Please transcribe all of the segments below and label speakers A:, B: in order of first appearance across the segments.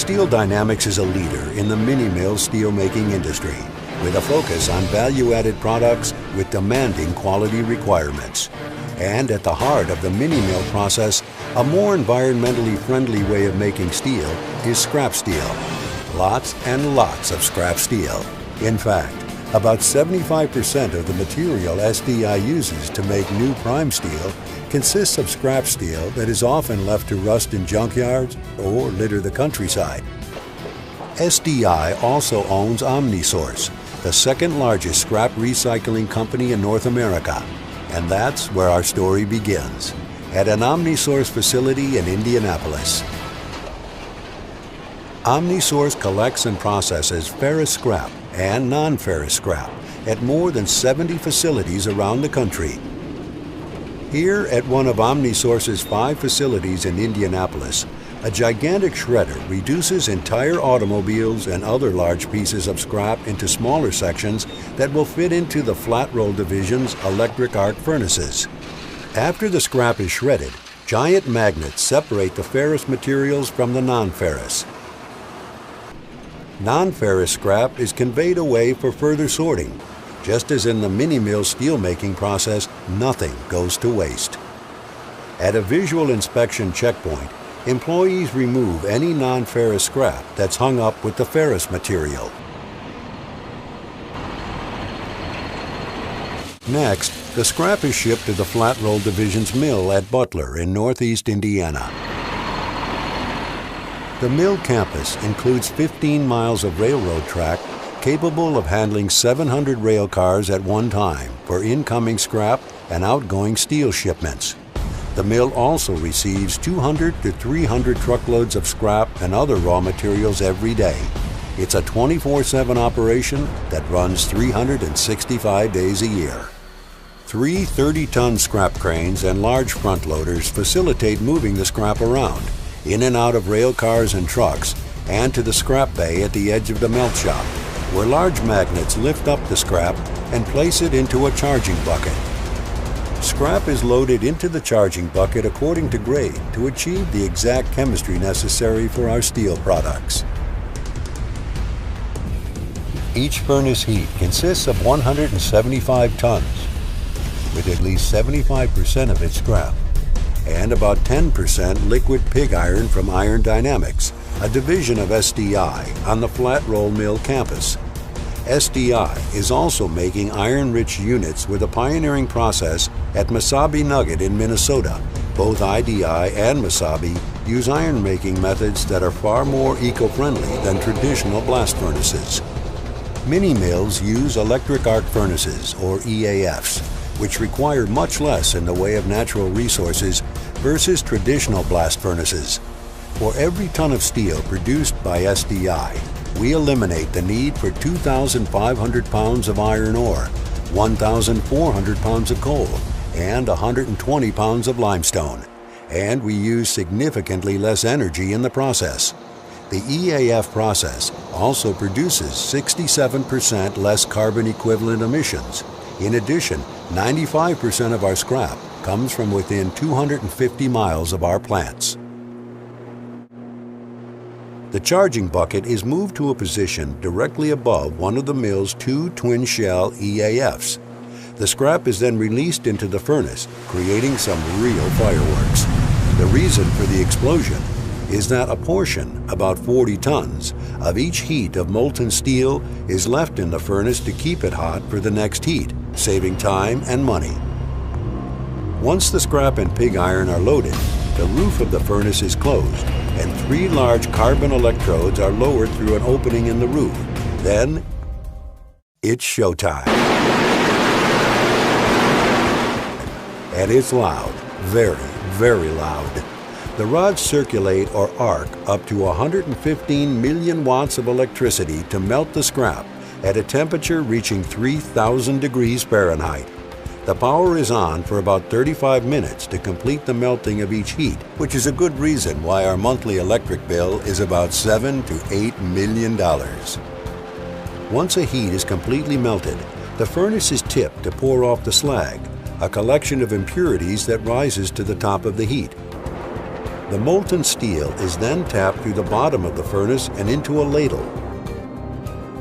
A: Steel Dynamics is a leader in the mini-mill steelmaking industry with a focus on value-added products with demanding quality requirements. And at the heart of the mini-mill process, a more environmentally friendly way of making steel is scrap steel. Lots and lots of scrap steel. In fact, about 75% of the material SDI uses to make new prime steel consists of scrap steel that is often left to rust in junkyards or litter the countryside. SDI also owns OmniSource, the second largest scrap recycling company in North America. And that's where our story begins, at an OmniSource facility in Indianapolis. OmniSource collects and processes ferrous scrap and non-ferrous scrap at more than 70 facilities around the country. Here at one of OmniSource's 5 facilities in Indianapolis, a gigantic shredder reduces entire automobiles and other large pieces of scrap into smaller sections that will fit into the flat roll division's electric arc furnaces. After the scrap is shredded, giant magnets separate the ferrous materials from the non-ferrous. Non-ferrous scrap is conveyed away for further sorting. Just as in the mini-mill steelmaking process, nothing goes to waste. At a visual inspection checkpoint, employees remove any non-ferrous scrap that's hung up with the ferrous material. Next, the scrap is shipped to the Flat Roll Division's mill at Butler in northeast Indiana. The mill campus includes 15 miles of railroad track capable of handling 700 rail cars at one time for incoming scrap and outgoing steel shipments. The mill also receives 200 to 300 truckloads of scrap and other raw materials every day. It's a 24/7 operation that runs 365 days a year. 3 30-ton scrap cranes and large front loaders facilitate moving the scrap around, in and out of rail cars and trucks, and to the scrap bay at the edge of the melt shop, where large magnets lift up the scrap and place it into a charging bucket. Scrap is loaded into the charging bucket according to grade to achieve the exact chemistry necessary for our steel products. Each furnace heat consists of 175 tons, with at least 75% of it scrap, and about 10% liquid pig iron from Iron Dynamics, a division of SDI on the Flat Roll Mill campus. SDI is also making iron-rich units with a pioneering process at Mesabi Nugget in Minnesota. Both IDI and Mesabi use iron-making methods that are far more eco-friendly than traditional blast furnaces. Mini-mills use electric arc furnaces, or EAFs, which require much less in the way of natural resources versus traditional blast furnaces. For every ton of steel produced by SDI, we eliminate the need for 2,500 pounds of iron ore, 1,400 pounds of coal, and 120 pounds of limestone. And we use significantly less energy in the process. The EAF process also produces 67% less carbon equivalent emissions. In addition, 95% of our scrap comes from within 250 miles of our plants. The charging bucket is moved to a position directly above one of the mill's 2 twin-shell EAFs. The scrap is then released into the furnace, creating some real fireworks. The reason for the explosion is that a portion, about 40 tons, of each heat of molten steel is left in the furnace to keep it hot for the next heat, saving time and money. Once the scrap and pig iron are loaded, the roof of the furnace is closed, and 3 large carbon electrodes are lowered through an opening in the roof. Then, it's showtime. And it's loud, very, very loud. The rods circulate or arc up to 115 million watts of electricity to melt the scrap at a temperature reaching 3,000 degrees Fahrenheit. The power is on for about 35 minutes to complete the melting of each heat, which is a good reason why our monthly electric bill is about $7 to $8 million. Once a heat is completely melted, the furnace is tipped to pour off the slag, a collection of impurities that rises to the top of the heat. The molten steel is then tapped through the bottom of the furnace and into a ladle.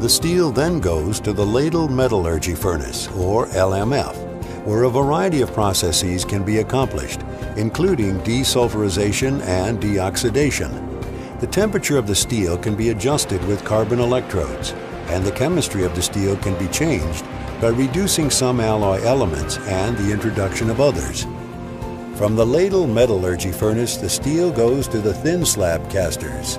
A: The steel then goes to the ladle metallurgy furnace, or LMF, where a variety of processes can be accomplished, including desulfurization and deoxidation. The temperature of the steel can be adjusted with carbon electrodes, and the chemistry of the steel can be changed by reducing some alloy elements and the introduction of others. From the ladle metallurgy furnace, the steel goes to the thin slab casters.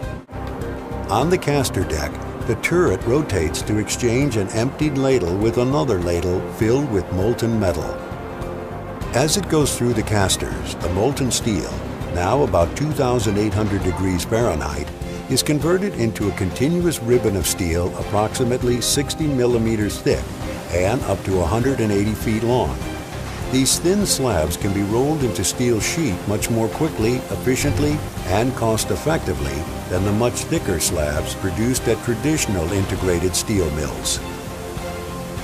A: On the caster deck, the turret rotates to exchange an emptied ladle with another ladle filled with molten metal. As it goes through the casters, the molten steel, now about 2,800 degrees Fahrenheit, is converted into a continuous ribbon of steel approximately 60 millimeters thick and up to 180 feet long. These thin slabs can be rolled into steel sheet much more quickly, efficiently, and cost-effectively than the much thicker slabs produced at traditional integrated steel mills.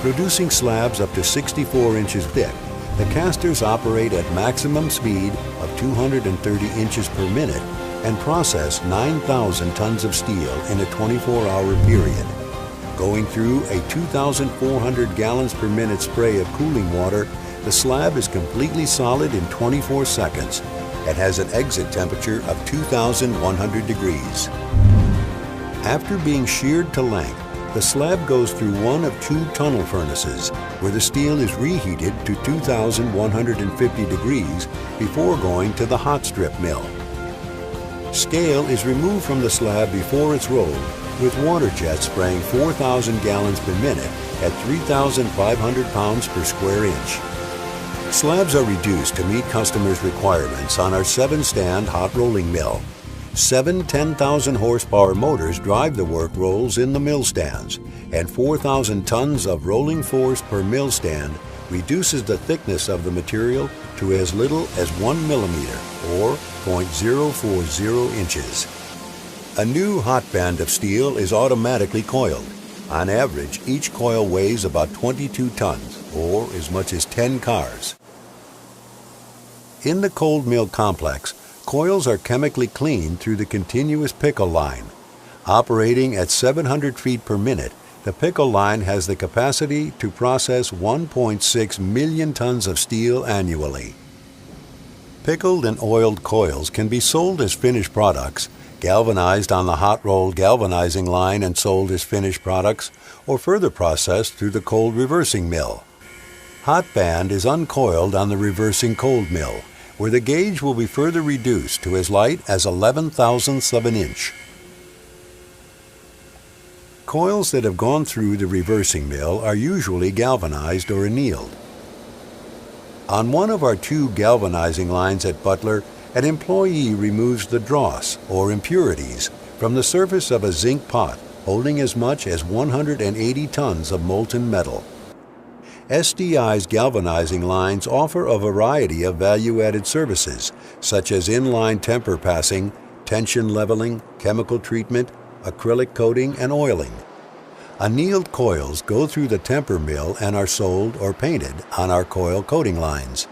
A: Producing slabs up to 64 inches thick, the casters operate at maximum speed of 230 inches per minute and process 9,000 tons of steel in a 24-hour period. Going through a 2,400 gallons per minute spray of cooling water, the slab is completely solid in 24 seconds and has an exit temperature of 2,100 degrees. After being sheared to length, the slab goes through one of two tunnel furnaces where the steel is reheated to 2,150 degrees before going to the hot strip mill. Scale is removed from the slab before it's rolled, with water jets spraying 4,000 gallons per minute at 3,500 pounds per square inch. Slabs are reduced to meet customers' requirements on our 7-stand hot rolling mill. 7 10,000 horsepower motors drive the work rolls in the mill stands, and 4,000 tons of rolling force per mill stand reduces the thickness of the material to as little as 1 millimeter, or 0.040 inches. A new hot band of steel is automatically coiled. On average, each coil weighs about 22 tons, or as much as 10 cars. In the cold mill complex, coils are chemically cleaned through the continuous pickle line. Operating at 700 feet per minute, the pickle line has the capacity to process 1.6 million tons of steel annually. Pickled and oiled coils can be sold as finished products, galvanized on the hot rolled galvanizing line and sold as finished products, or further processed through the cold reversing mill. Hot band is uncoiled on the reversing cold mill, where the gauge will be further reduced to as light as 11,000ths of an inch. Coils that have gone through the reversing mill are usually galvanized or annealed. On one of our 2 galvanizing lines at Butler, an employee removes the dross, or impurities, from the surface of a zinc pot holding as much as 180 tons of molten metal. SDI's galvanizing lines offer a variety of value-added services, such as inline temper passing, tension leveling, chemical treatment, acrylic coating, and oiling. Annealed coils go through the temper mill and are sold or painted on our coil coating lines.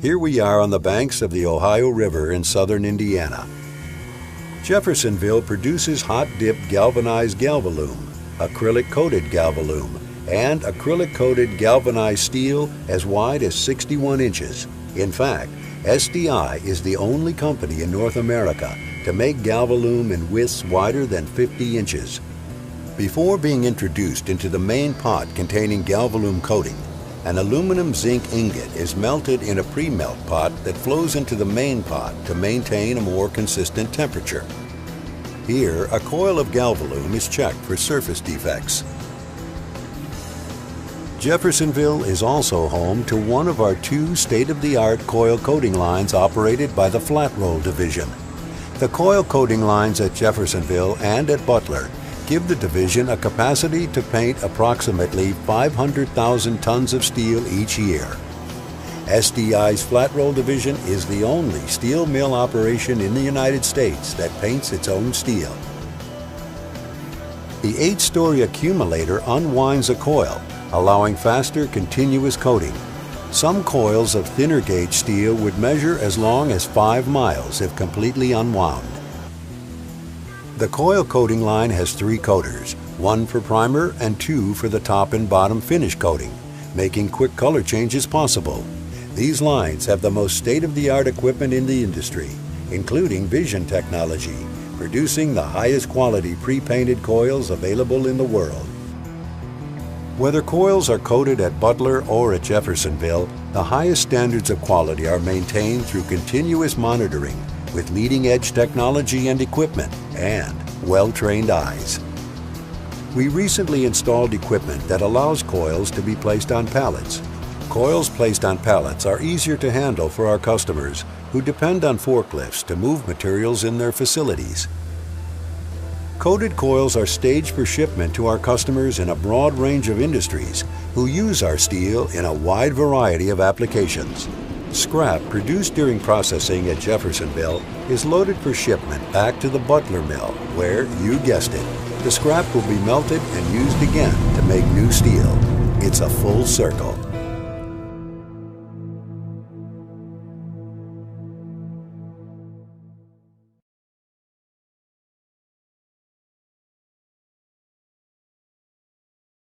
A: Here we are on the banks of the Ohio River in southern Indiana. Jeffersonville produces hot-dipped galvanized galvalume, acrylic-coated galvalume, and acrylic-coated galvanized steel as wide as 61 inches. In fact, SDI is the only company in North America to make galvalume in widths wider than 50 inches. Before being introduced into the main pot containing galvalume coating, an aluminum zinc ingot is melted in a pre-melt pot that flows into the main pot to maintain a more consistent temperature. Here, a coil of galvalume is checked for surface defects. Jeffersonville is also home to one of our 2 state-of-the-art coil coating lines operated by the Flat Roll Division. The coil coating lines at Jeffersonville and at Butler give the division a capacity to paint approximately 500,000 tons of steel each year. SDI's Flat Roll Division is the only steel mill operation in the United States that paints its own steel. The 8-story accumulator unwinds a coil, allowing faster continuous coating. Some coils of thinner gauge steel would measure as long as 5 miles if completely unwound. The coil coating line has 3 coaters, 1 for primer and 2 for the top and bottom finish coating, making quick color changes possible. These lines have the most state-of-the-art equipment in the industry, including vision technology, producing the highest quality pre-painted coils available in the world. Whether coils are coated at Butler or at Jeffersonville, the highest standards of quality are maintained through continuous monitoring with leading-edge technology and equipment and well-trained eyes. We recently installed equipment that allows coils to be placed on pallets. Coils placed on pallets are easier to handle for our customers who depend on forklifts to move materials in their facilities. Coated coils are staged for shipment to our customers in a broad range of industries who use our steel in a wide variety of applications. Scrap produced during processing at Jeffersonville is loaded for shipment back to the Butler mill where, you guessed it, the scrap will be melted and used again to make new steel. It's a full circle.